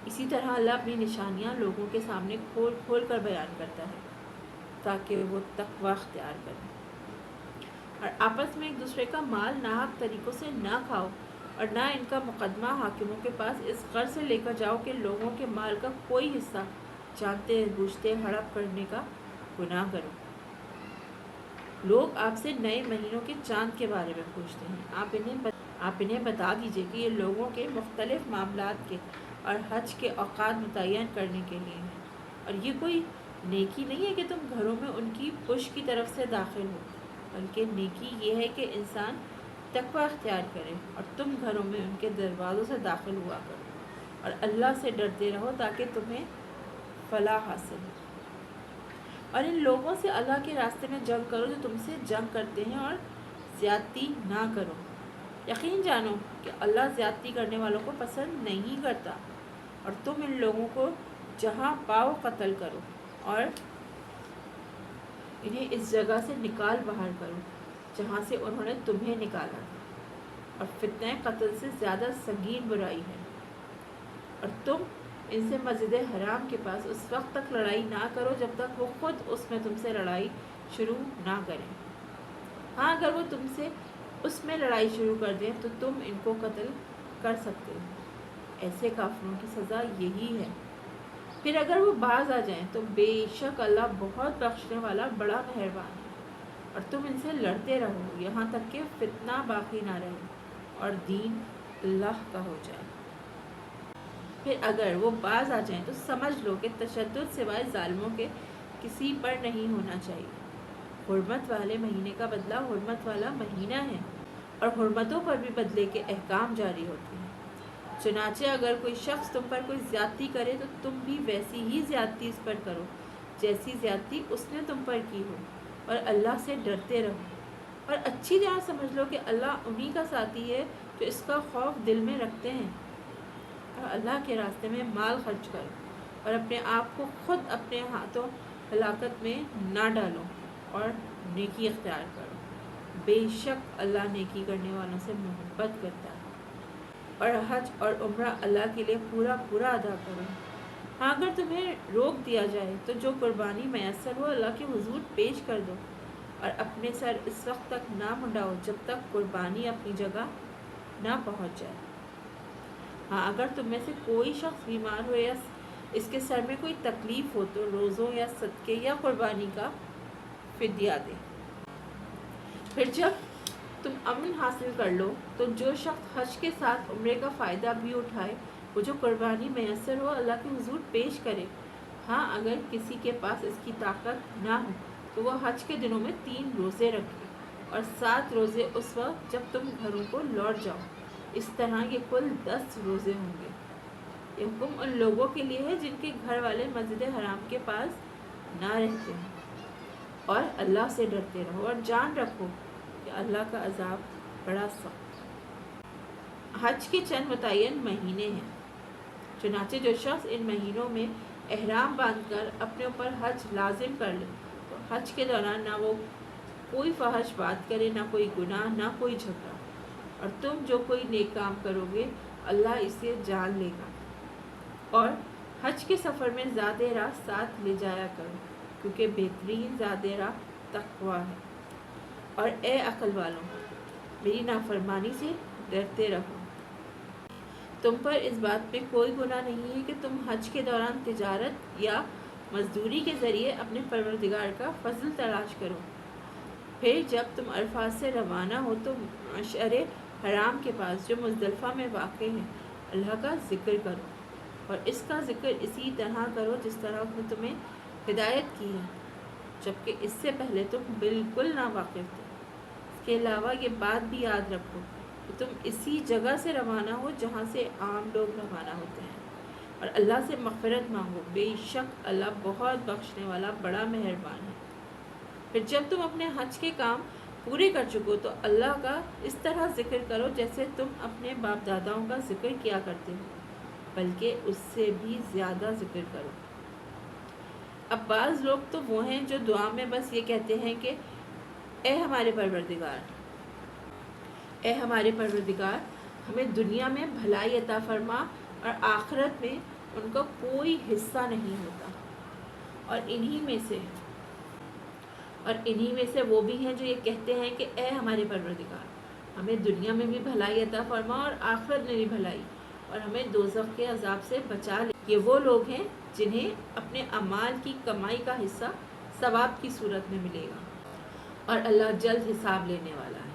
اسی طرح اللہ اپنی نشانیاں لوگوں کے سامنے کھول کھول کر بیان کرتا ہے تاکہ وہ تقوی اختیار کریں، اور آپس میں ایک دوسرے کا مال ناحق طریقوں سے نہ کھاؤ، اور نہ ان کا مقدمہ حاکموں کے پاس اس غرض سے لے کر جاؤ کہ لوگوں کے مال کا کوئی حصہ جانتے بوجھتے ہڑپ کرنے کا گناہ کرو۔ لوگ آپ سے نئے مہینوں کے چاند کے بارے میں پوچھتے ہیں، آپ انہیں بتا دیجئے کہ یہ لوگوں کے مختلف معاملات کے اور حج کے اوقات متعین کرنے کے لیے ہیں، اور یہ کوئی نیکی نہیں ہے کہ تم گھروں میں ان کی پش کی طرف سے داخل ہو، بلکہ نیکی یہ ہے کہ انسان تقوی اختیار کرے اور تم گھروں میں ان کے دروازوں سے داخل ہوا کرو، اور اللہ سے ڈرتے رہو تاکہ تمہیں فلاح حاصل ہو۔ اور ان لوگوں سے اللہ کے راستے میں جنگ کرو جو تم سے جنگ کرتے ہیں، اور زیادتی نہ کرو، یقین جانو کہ اللہ زیادتی کرنے والوں کو پسند نہیں کرتا، اور تم ان لوگوں کو جہاں پاؤ قتل کرو اور انہیں اس جگہ سے نکال باہر کرو جہاں سے انہوں نے تمہیں نکالا تھا، اور فتنہ قتل سے زیادہ سنگین برائی ہے، اور تم ان سے مسجد حرام کے پاس اس وقت تک لڑائی نہ کرو جب تک وہ خود اس میں تم سے لڑائی شروع نہ کریں۔ ہاں اگر وہ تم سے اس میں لڑائی شروع کر دیں تو تم ان کو قتل کر سکتے ہو، ایسے کافروں کی سزا یہی ہے۔ پھر اگر وہ باز آ جائیں تو بے شک اللہ بہت بخشنے والا بڑا مہربان ہے، اور تم ان سے لڑتے رہو یہاں تک کہ فتنہ باقی نہ رہے اور دین اللہ کا ہو جائے۔ پھر اگر وہ باز آ جائیں تو سمجھ لو کہ تشدد سوائے ظالموں کے کسی پر نہیں ہونا چاہیے۔ حرمت والے مہینے کا بدلہ حرمت والا مہینہ ہے، اور حرمتوں پر بھی بدلے کے احکام جاری ہوتے ہیں۔ چنانچہ اگر کوئی شخص تم پر کوئی زیادتی کرے تو تم بھی ویسی ہی زیادتی اس پر کرو جیسی زیادتی اس نے تم پر کی ہو، اور اللہ سے ڈرتے رہو، اور اچھی طرح سمجھ لو کہ اللہ انہی کا ساتھی ہے جو اس کا خوف دل میں رکھتے ہیں۔ اور اللہ کے راستے میں مال خرچ کرو، اور اپنے آپ کو خود اپنے ہاتھوں ہلاکت میں نہ ڈالو، اور نیکی اختیار کرو، بے شک اللہ نیکی کرنے والوں سے محبت کرتا ہے۔ اور حج اور عمرہ اللہ کے لیے پورا پورا ادا کرو۔ ہاں اگر تمہیں روک دیا جائے تو جو قربانی میسر ہو اللہ کے حضور پیش کر دو، اور اپنے سر اس وقت تک نہ منڈاؤ جب تک قربانی اپنی جگہ نہ پہنچ جائے۔ ہاں اگر تم میں سے کوئی شخص بیمار ہو یا اس کے سر میں کوئی تکلیف ہو تو روزوں یا صدقے یا قربانی کا فدیہ دے۔ پھر جب تم امن حاصل کر لو تو جو شخص حج کے ساتھ عمرے کا فائدہ بھی اٹھائے وہ جو قربانی میسر ہو اللہ کے حضور پیش کرے۔ ہاں اگر کسی کے پاس اس کی طاقت نہ ہو تو وہ حج کے دنوں میں 3 روزے رکھے اور 7 روزے اس وقت جب تم گھروں کو لوٹ جاؤ۔ اس طرح یہ کل 10 روزے ہوں گے۔ یہ حکم ان لوگوں کے لیے ہے جن کے گھر والے مسجد حرام کے پاس نہ رہتے ہیں، اور اللہ سے ڈرتے رہو اور جان رکھو کہ اللہ کا عذاب بڑا سخت۔ حج کے چند متعین مہینے ہیں، چنانچہ جو شخص ان مہینوں میں احرام باندھ کر اپنے اوپر حج لازم کر لے تو حج کے دوران نہ وہ کوئی فحش بات کرے، نہ کوئی گناہ، نہ کوئی جھگڑا، اور تم جو کوئی نیک کام کرو گے اللہ اسے جان لے گا۔ اور حج کے سفر میں زاد راہ ساتھ لے جایا کرو، کیونکہ بہترین زاد راہ تقویٰ ہے۔ اور اے عقل والوں، میری نافرمانی سے ڈرتے رہو۔ تم پر اس بات میں کوئی گناہ نہیں ہے کہ تم حج کے دوران تجارت یا مزدوری کے ذریعے اپنے پروردگار کا فضل تلاش کرو۔ پھر جب تم عرفات سے روانہ ہو تو مشعر حرام کے پاس جو مزدلفہ میں واقع ہے اللہ کا ذکر کرو، اور اس کا ذکر اسی طرح کرو جس طرح اس نے تمہیں ہدایت کی ہے، جبکہ اس سے پہلے تم بالکل ناواقف تھے۔ اس کے علاوہ یہ بات بھی یاد رکھو کہ تم اسی جگہ سے روانہ ہو جہاں سے عام لوگ روانہ ہوتے ہیں، اور اللہ سے مغفرت مانگو، بے شک اللہ بہت بخشنے والا بڑا مہربان ہے۔ پھر جب تم اپنے حج کے کام پورے کر چکو تو اللہ کا اس طرح ذکر کرو جیسے تم اپنے باپ داداؤں کا ذکر کیا کرتے ہو، بلکہ اس سے بھی زیادہ ذکر کرو۔ اب بعض لوگ تو وہ ہیں جو دعا میں بس یہ کہتے ہیں کہ اے ہمارے پروردگار ہمیں دنیا میں بھلائی عطا فرما، اور آخرت میں ان کا کوئی حصہ نہیں ہوتا۔ اور انہی میں سے وہ بھی ہیں جو یہ کہتے ہیں کہ اے ہمارے پروردگار ہمیں دنیا میں بھی بھلائی عطا فرما اور آخرت میں بھی بھلائی، اور ہمیں دوزخ کے عذاب سے بچا لے۔ یہ وہ لوگ ہیں جنہیں اپنے اعمال کی کمائی کا حصہ ثواب کی صورت میں ملے گا، اور اللہ جلد حساب لینے والا ہے۔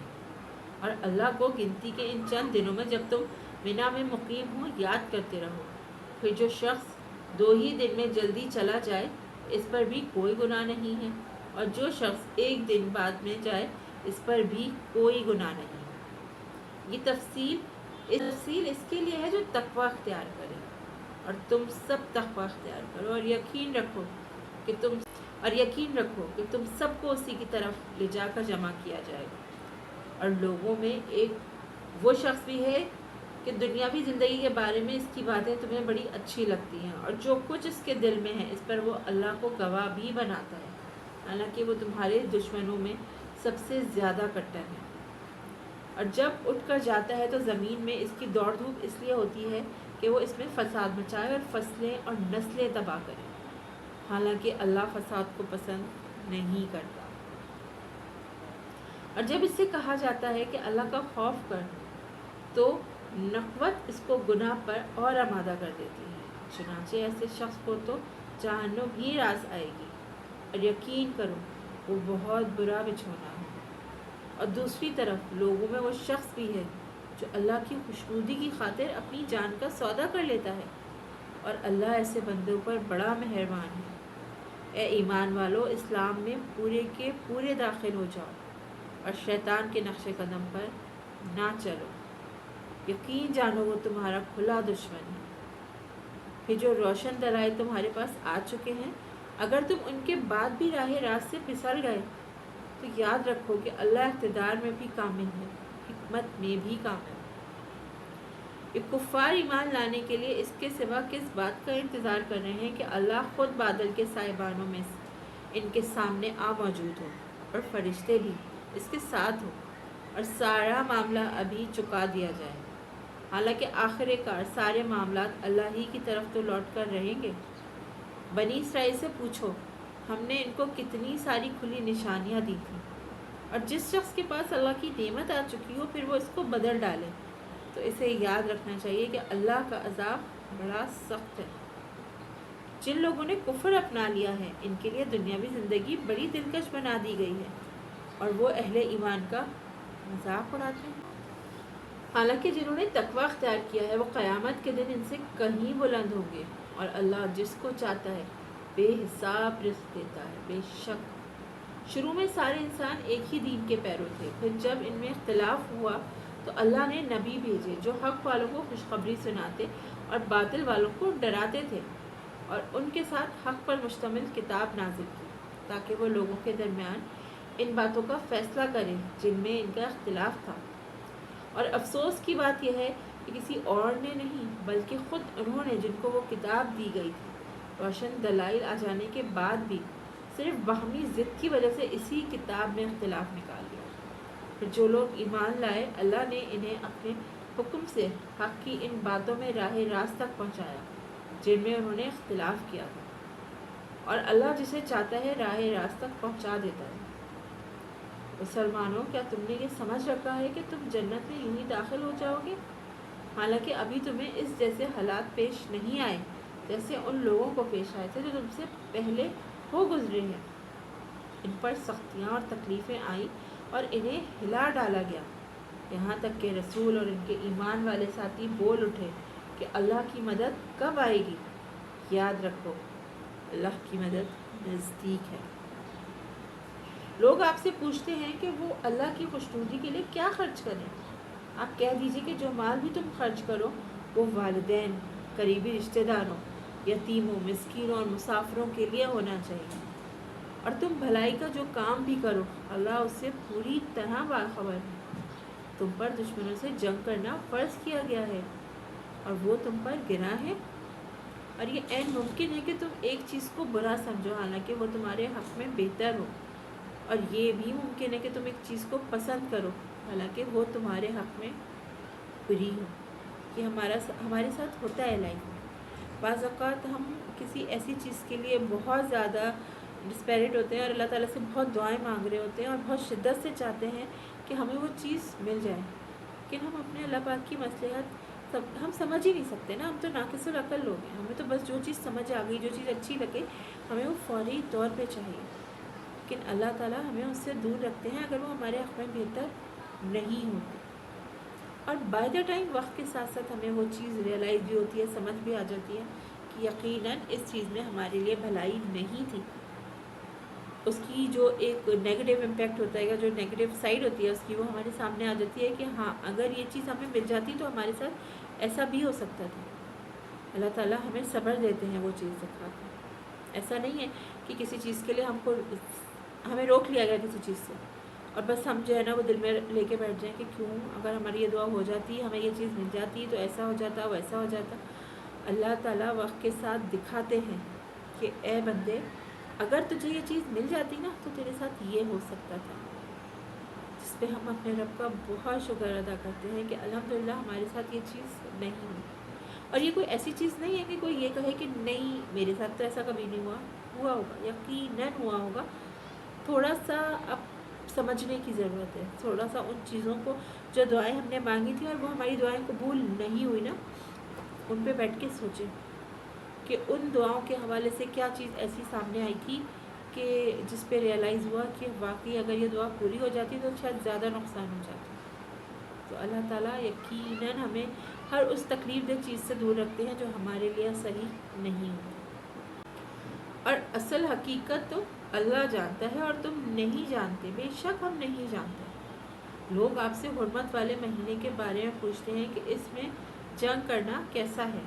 اور اللہ کو گنتی کے ان چند دنوں میں جب تم منا میں مقیم ہو یاد کرتے رہو۔ پھر جو شخص 2 ہی دن میں جلدی چلا جائے اس پر بھی کوئی گناہ نہیں ہے، اور جو شخص 1 دن بعد میں جائے اس پر بھی کوئی گناہ نہیں۔ یہ تفصیل اس کے لیے ہے جو تقویٰ اختیار کرے، اور تم سب تقویٰ اختیار کرو، اور یقین رکھو کہ تم سب کو اسی کی طرف لے جا کر جمع کیا جائے گا۔ اور لوگوں میں ایک وہ شخص بھی ہے کہ دنیاوی زندگی کے بارے میں اس کی باتیں تمہیں بڑی اچھی لگتی ہیں، اور جو کچھ اس کے دل میں ہے اس پر وہ اللہ کو گواہ بھی بناتا ہے، حالانکہ وہ تمہارے دشمنوں میں سب سے زیادہ کٹر ہے۔ اور جب اٹھ کر جاتا ہے تو زمین میں اس کی دوڑ دھوپ اس لیے ہوتی ہے کہ وہ اس میں فساد مچائے اور فصلیں اور نسلیں تباہ کرے، حالانکہ اللہ فساد کو پسند نہیں کرتا۔ اور جب اس سے کہا جاتا ہے کہ اللہ کا خوف کر تو نخوت اس کو گناہ پر اور آمادہ کر دیتی ہے، چنانچہ ایسے شخص کو تو جہنم ہی راس آئے گی، اور یقین کرو وہ بہت برا بچھونا ہے۔ اور دوسری طرف لوگوں میں وہ شخص بھی ہے جو اللہ کی خوشنودی کی خاطر اپنی جان کا سودا کر لیتا ہے، اور اللہ ایسے بندوں پر بڑا مہربان ہے۔ اے ایمان والو، اسلام میں پورے کے پورے داخل ہو جاؤ اور شیطان کے نقش قدم پر نہ چلو، یقین جانو وہ تمہارا کھلا دشمن ہے۔ پھر جو روشن دلائل تمہارے پاس آ چکے ہیں اگر تم ان کے بعد بھی راہ راست سے پھسل گئے تو یاد رکھو کہ اللہ اقتدار میں بھی کامل ہے، حکمت میں بھی کامل ہے۔ یہ کفار ایمان لانے کے لیے اس کے سوا کس بات کا انتظار کر رہے ہیں کہ اللہ خود بادل کے سائبانوں میں ان کے سامنے آ موجود ہو، اور فرشتے بھی اس کے ساتھ ہوں، اور سارا معاملہ ابھی چکا دیا جائے، حالانکہ آخر کار سارے معاملات اللہ ہی کی طرف تو لوٹ کر رہیں گے۔ بنی اسرائیل سے پوچھو ہم نے ان کو کتنی ساری کھلی نشانیاں دی تھیں، اور جس شخص کے پاس اللہ کی نعمت آ چکی ہو پھر وہ اس کو بدل ڈالے تو اسے یاد رکھنا چاہیے کہ اللہ کا عذاب بڑا سخت ہے۔ جن لوگوں نے کفر اپنا لیا ہے ان کے لیے دنیاوی زندگی بڑی دلکش بنا دی گئی ہے اور وہ اہل ایمان کا مذاق اڑاتے ہیں۔ حالانکہ جنہوں نے تقوی اختیار کیا ہے وہ قیامت کے دن ان سے کہیں بلند ہوں گے، اور اللہ جس کو چاہتا ہے بے حساب رزق دیتا ہے۔ بے شک شروع میں سارے انسان ایک ہی دین کے پیرو تھے، پھر جب ان میں اختلاف ہوا تو اللہ نے نبی بھیجے جو حق والوں کو خوشخبری سناتے اور باطل والوں کو ڈراتے تھے، اور ان کے ساتھ حق پر مشتمل کتاب نازل کی تاکہ وہ لوگوں کے درمیان ان باتوں کا فیصلہ کریں جن میں ان کا اختلاف تھا۔ اور افسوس کی بات یہ ہے کہ کسی اور نے نہیں بلکہ خود انہوں نے، جن کو وہ کتاب دی گئی تھی، روشن دلائل آ جانے کے بعد بھی صرف باہمی ضد کی وجہ سے اسی کتاب میں اختلاف نکال دیا۔ پھر جو لوگ ایمان لائے اللہ نے انہیں اپنے حکم سے حق کی ان باتوں میں راہ راست تک پہنچایا جن میں انہوں نے اختلاف کیا تھا، اور اللہ جسے چاہتا ہے راہ راست تک پہنچا دیتا ہے۔ مسلمانوں، کیا تم نے یہ سمجھ رکھا ہے کہ تم جنت میں یوں ہی داخل ہو جاؤ گے، حالانکہ ابھی تمہیں اس جیسے حالات پیش نہیں آئے جیسے ان لوگوں کو پیش آئے تھے جو تم سے پہلے ہو گزرے ہیں۔ ان پر سختیاں اور تکلیفیں آئیں اور انہیں ہلا ڈالا گیا، یہاں تک کہ رسول اور ان کے ایمان والے ساتھی بول اٹھے کہ اللہ کی مدد کب آئے گی۔ یاد رکھو اللہ کی مدد نزدیک ہے۔ لوگ آپ سے پوچھتے ہیں کہ وہ اللہ کی خوشنودی کے لیے کیا خرچ کریں۔ آپ کہہ دیجئے کہ جو مال بھی تم خرچ کرو وہ والدین، قریبی رشتہ داروں، یتیموں، مسکینوں اور مسافروں کے لیے ہونا چاہیے، اور تم بھلائی کا جو کام بھی کرو اللہ اس سے پوری طرح باخبر ہے۔ تم پر دشمنوں سے جنگ کرنا فرض کیا گیا ہے اور وہ تم پر گناہ ہے، اور یہ عین ممکن ہے کہ تم ایک چیز کو برا سمجھو حالانکہ وہ تمہارے حق میں بہتر ہو، اور یہ بھی ممکن ہے کہ تم ایک چیز کو پسند کرو حالانکہ وہ تمہارے حق میں بری ہو۔ یہ ہمارے ساتھ ہوتا ہے لائف میں۔ بعض اوقات ہم کسی ایسی چیز کے لیے بہت زیادہ ڈسپیرٹ ہوتے ہیں اور اللہ تعالیٰ سے بہت دعائیں مانگ رہے ہوتے ہیں اور بہت شدت سے چاہتے ہیں کہ ہمیں وہ چیز مل جائے، لیکن ہم اپنے اللہ پاک کی مصلحت ہم سمجھ ہی نہیں سکتے نا، ہم تو ناقص العقل لوگ ہیں، ہمیں تو بس جو چیز سمجھ آ گئی، جو چیز اچھی لگے ہمیں وہ فوری طور پہ چاہیے، لیکن اللہ تعالیٰ ہمیں اس سے دور رکھتے ہیں اگر وہ ہمارے حق میں بہتر نہیں ہوتے۔ اور بائی دا ٹائم وقت کے ساتھ ساتھ ہمیں وہ چیز ریئلائز بھی ہوتی ہے، سمجھ بھی آ جاتی ہے کہ یقیناً اس چیز میں ہمارے لیے بھلائی نہیں تھی۔ اس کی جو ایک نیگیٹو امپیکٹ ہوتا ہے، جو نیگیٹو سائڈ ہوتی ہے اس کی، وہ ہمارے سامنے آ جاتی ہے کہ ہاں اگر یہ چیز ہمیں مل جاتی تو ہمارے ساتھ ایسا بھی ہو سکتا تھا۔ اللہ تعالیٰ ہمیں صبر دیتے ہیں وہ چیز دکھا کے۔ ایسا نہیں ہے کہ کسی چیز کے لیے ہمیں روک لیا گیا کسی چیز سے اور بس ہم جو ہے نا وہ دل میں لے کے بیٹھ جائیں کہ کیوں، اگر ہماری یہ دعا ہو جاتی، ہمیں یہ چیز مل جاتی تو ایسا ہو جاتا، ویسا ہو جاتا۔ اللہ تعالیٰ وقت کے ساتھ دکھاتے ہیں کہ اے بندے اگر تجھے یہ چیز مل جاتی نا تو تیرے ساتھ یہ ہو سکتا تھا، جس پہ ہم اپنے رب کا بہت شکر ادا کرتے ہیں کہ الحمدللہ ہمارے ساتھ یہ چیز نہیں ہوئی۔ اور یہ کوئی ایسی چیز نہیں ہے کہ کوئی یہ کہے کہ نہیں میرے ساتھ تو ایسا کبھی نہیں ہوا ہوگا، یقیناً ہوا ہوگا۔ تھوڑا سا اب سمجھنے کی ضرورت ہے، تھوڑا سا ان چیزوں کو جو دعائیں ہم نے مانگی تھی اور وہ ہماری دعائیں قبول نہیں ہوئی نا، ان پہ بیٹھ کے سوچیں کہ ان دعاؤں کے حوالے سے کیا چیز ایسی سامنے آئی تھی کہ جس پہ ریئلائز ہوا کہ واقعی اگر یہ دعا پوری ہو جاتی تو شاید زیادہ نقصان ہو جاتا۔ تو اللہ تعالیٰ یقیناً ہمیں ہر اس تکلیف دہ چیز سے دور رکھتے ہیں جو ہمارے لیے صحیح نہیں ہوتی، اور اصل حقیقت تو اللہ جانتا ہے اور تم نہیں جانتے، بے شک ہم نہیں جانتے۔ لوگ آپ سے حرمت والے مہینے کے بارے میں پوچھتے ہیں کہ اس میں جنگ کرنا کیسا ہے۔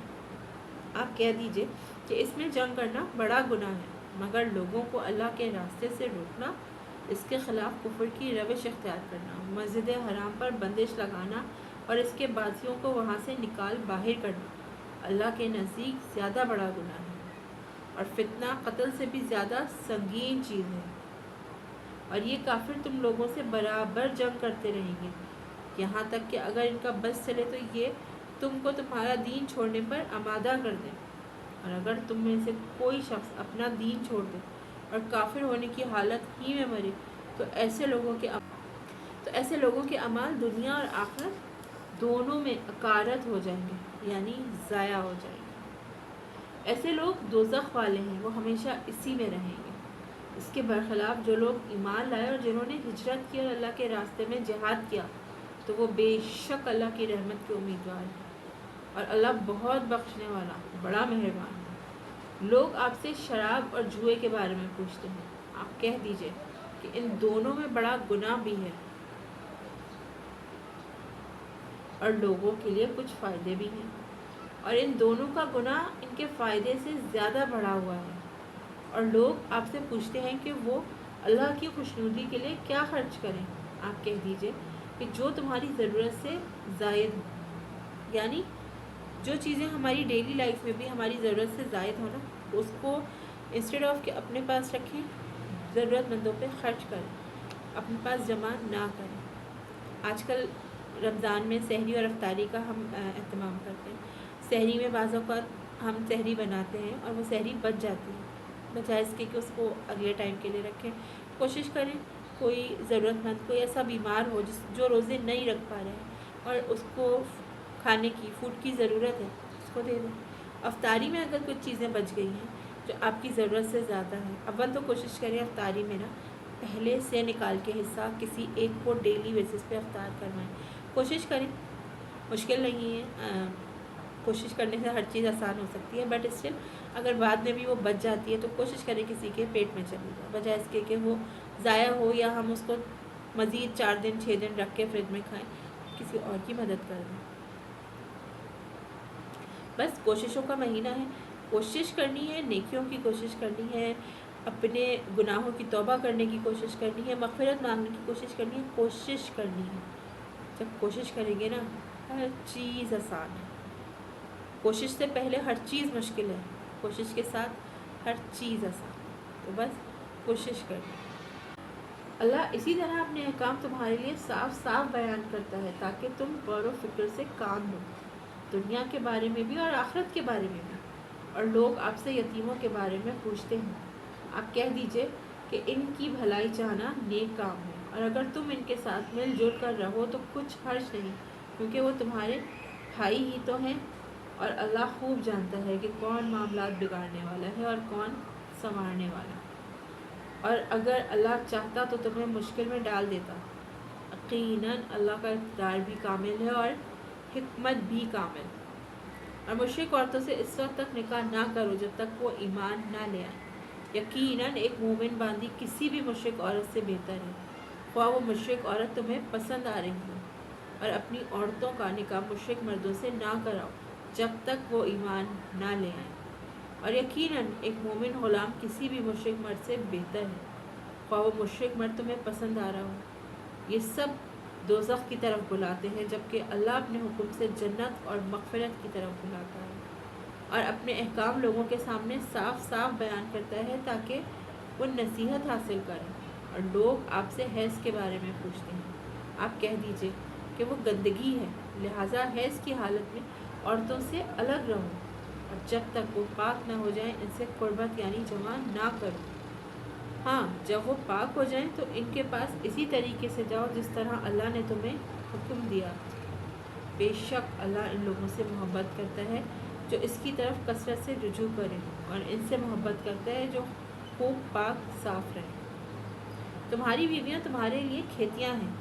آپ کہہ دیجئے کہ اس میں جنگ کرنا بڑا گناہ ہے، مگر لوگوں کو اللہ کے راستے سے روکنا، اس کے خلاف کفر کی روش اختیار کرنا، مسجد حرام پر بندش لگانا اور اس کے بازیوں کو وہاں سے نکال باہر کرنا اللہ کے نزدیک زیادہ بڑا گناہ ہے، اور فتنہ قتل سے بھی زیادہ سنگین چیز ہے، اور یہ کافر تم لوگوں سے برابر جنگ کرتے رہیں گے یہاں تک کہ اگر ان کا بس چلے تو یہ تم کو تمہارا دین چھوڑنے پر آمادہ کر دیں، اور اگر تم میں سے کوئی شخص اپنا دین چھوڑ دے اور کافر ہونے کی حالت ہی میں مرے تو ایسے لوگوں کے اعمال دنیا اور آخرت دونوں میں اکارت ہو جائیں گے، یعنی ضائع ہو جائیں گے۔ ایسے لوگ دوزخ والے ہیں، وہ ہمیشہ اسی میں رہیں گے۔ اس کے برخلاف جو لوگ ایمان لائے اور جنہوں نے ہجرت کی اور اللہ کے راستے میں جہاد کیا تو وہ بے شک اللہ کی رحمت کے امیدوار ہیں، اور اللہ بہت بخشنے والا بڑا مہربان ہے۔ لوگ آپ سے شراب اور جوئے کے بارے میں پوچھتے ہیں، آپ کہہ دیجئے کہ ان دونوں میں بڑا گناہ بھی ہے اور لوگوں کے لیے کچھ فائدے بھی ہیں، اور ان دونوں کا گناہ ان کے فائدے سے زیادہ بڑھا ہوا ہے۔ اور لوگ آپ سے پوچھتے ہیں کہ وہ اللہ کی خوشنودی کے لیے کیا خرچ کریں، آپ کہہ دیجئے کہ جو تمہاری ضرورت سے زائد ہو، یعنی جو چیزیں ہماری ڈیلی لائف میں بھی ہماری ضرورت سے زائد ہو نا، اس کو انسٹیڈ آف کہ اپنے پاس رکھیں، ضرورت مندوں پہ خرچ کریں، اپنے پاس جمع نہ کریں۔ آج کل رمضان میں سحری اور افطاری کا ہم اہتمام کرتے ہیں۔ سحری میں بعض اوقات ہم سحری بناتے ہیں اور وہ سحری بچ جاتی ہے، بجائے اس کے کہ اس کو اگلے ٹائم کے لیے رکھیں۔ کوشش کریں کوئی ضرورت مند، کوئی ایسا بیمار ہو جو روزے نہیں رکھ پا رہے ہیں اور اس کو کھانے کی، فوڈ کی ضرورت ہے، اس کو دے دیں۔ افطاری میں اگر کچھ چیزیں بچ گئی ہیں جو آپ کی ضرورت سے زیادہ ہے، اول تو کوشش کریں افطاری میں نا پہلے سے نکال کے حصہ کسی ایک کو ڈیلی بیسس پہ افطار کروائیں۔ کوشش کریں، مشکل نہیں ہے، کوشش کرنے سے ہر چیز آسان ہو سکتی ہے، بٹ اسٹل اگر بعد میں بھی وہ بچ جاتی ہے تو کوشش کریں کسی کے پیٹ میں چلی جائے، بجائے اس کے کہ وہ ضائع ہو یا ہم اس کو مزید 4 دن 6 دن رکھ کے فریج میں کھائیں، کسی اور کی مدد کر دیں۔ بس کوششوں کا مہینہ ہے، کوشش کرنی ہے، نیکیوں کی کوشش کرنی ہے، اپنے گناہوں کی توبہ کرنے کی کوشش کرنی ہے، مغفرت مانگنے کی کوشش کرنی ہے، کوشش کرنی ہے۔ جب کوشش کریں گے نا ہر چیز آسان ہے۔ کوشش سے پہلے ہر چیز مشکل ہے، کوشش کے ساتھ ہر چیز آسان ہے، تو بس کوشش کریں۔ اللہ اسی طرح اپنے احکام تمہارے لیے صاف صاف بیان کرتا ہے تاکہ تم غور و فکر سے کام لو، دنیا کے بارے میں بھی اور آخرت کے بارے میں بھی۔ اور لوگ آپ سے یتیموں کے بارے میں پوچھتے ہیں، آپ کہہ دیجئے کہ ان کی بھلائی چاہنا نیک کام ہے، اور اگر تم ان کے ساتھ مل جل کر رہو تو کچھ حرج نہیں، کیونکہ وہ تمہارے بھائی ہی تو ہیں، اور اللہ خوب جانتا ہے کہ کون معاملات بگاڑنے والا ہے اور کون سنوارنے والا۔ اور اگر اللہ چاہتا تو تمہیں مشکل میں ڈال دیتا، یقیناً اللہ کا اقتدار بھی کامل ہے اور حکمت بھی کامل۔ اور مشرک عورتوں سے اس وقت تک نکاح نہ کرو جب تک وہ ایمان نہ لے آئیں، یقیناً ایک مومن باندی کسی بھی مشرک عورت سے بہتر ہے، خواہ وہ مشرک عورت تمہیں پسند آ رہی ہو۔ اور اپنی عورتوں کا نکاح مشرک مردوں سے نہ کراؤ جب تک وہ ایمان نہ لے آئیں، اور یقیناً ایک مومن غلام کسی بھی مشرک مرد سے بہتر ہے، خواہ وہ مشرک مرد تمہیں پسند آ رہا ہو۔ یہ سب دوزخ کی طرف بلاتے ہیں، جبکہ اللہ اپنے حکم سے جنت اور مغفرت کی طرف بلاتا ہے، اور اپنے احکام لوگوں کے سامنے صاف صاف بیان کرتا ہے تاکہ وہ نصیحت حاصل کریں۔ اور لوگ آپ سے حیض کے بارے میں پوچھتے ہیں، آپ کہہ دیجئے کہ وہ گندگی ہے، لہٰذا حیض کی حالت میں عورتوں سے الگ رہو، اور جب تک وہ پاک نہ ہو جائیں ان سے قربت یعنی جمع نہ کرو۔ ہاں جب وہ پاک ہو جائیں تو ان کے پاس اسی طریقے سے جاؤ جس طرح اللہ نے تمہیں حکم دیا، بے شک اللہ ان لوگوں سے محبت کرتا ہے جو اس کی طرف کثرت سے رجوع کریں، اور ان سے محبت کرتا ہے جو خوب پاک صاف رہیں۔ تمہاری بیویاں تمہارے لیے کھیتیاں ہیں،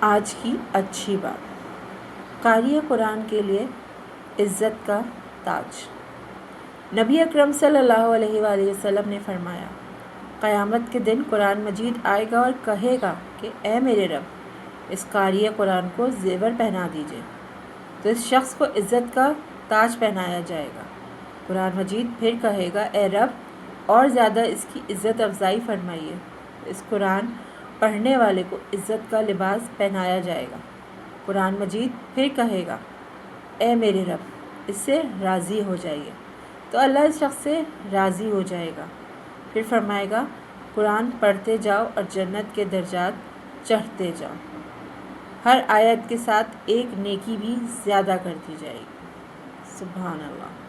آج کی اچھی بات، قاری قرآن کے لیے عزت کا تاج۔ نبی اکرم صلی اللہ علیہ وآلہ وسلم نے فرمایا، قیامت کے دن قرآن مجید آئے گا اور کہے گا کہ اے میرے رب، اس قاری قرآن کو زیور پہنا دیجیے، تو اس شخص کو عزت کا تاج پہنایا جائے گا۔ قرآن مجید پھر کہے گا، اے رب، اور زیادہ اس کی عزت افزائی فرمائیے، اس قرآن پڑھنے والے کو عزت کا لباس پہنایا جائے گا۔ قرآن مجید پھر کہے گا، اے میرے رب، اس سے راضی ہو جائیے، تو اللہ اس شخص سے راضی ہو جائے گا۔ پھر فرمائے گا، قرآن پڑھتے جاؤ اور جنت کے درجات چڑھتے جاؤ، ہر آیت کے ساتھ ایک نیکی بھی زیادہ کرتی جائے گی۔ سبحان اللہ۔